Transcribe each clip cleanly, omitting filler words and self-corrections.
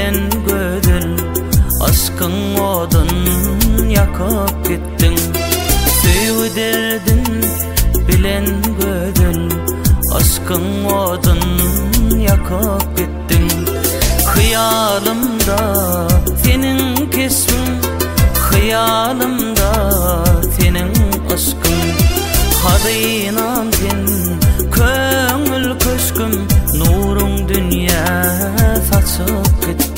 bilen gödül aşkın odun yakıp gittin. Süyü derdin bilen gödül aşkın odun yakıp gittin. Hıyalımda senin kesmin, hıyalımda senin aşkın. Hadıynan sen köngül köşküm, nurun dünya saçıp gittin.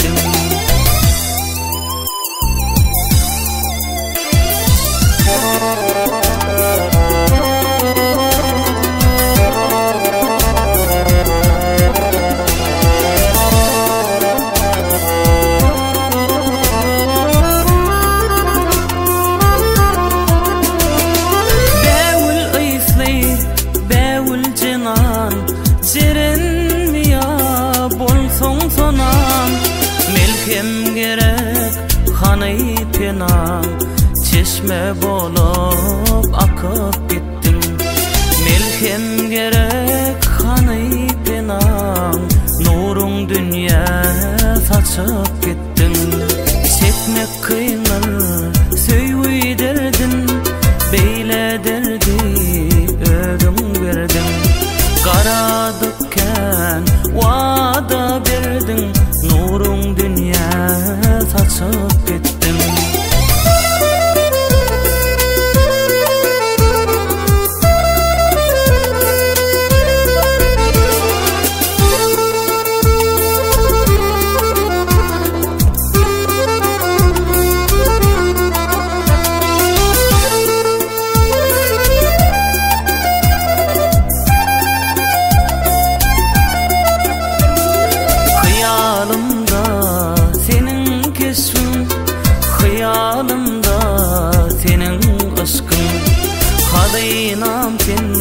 Melkem gerek hanay penam, çeşme bolup akıp gittin. Melkem gerek hanay penam, nurun dünya saçıp gittin. Çekmek kıynır söýüy derdin, beyle derdi ödüm verdin. Kara dökken vada berdin, nurun dünya saçıp gittin. Hıyalımda senin aşkın, hadıynan sen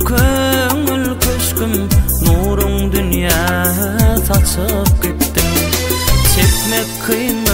köngül köşküm, nurun dünya saçıp gittin. Çekmek kıyın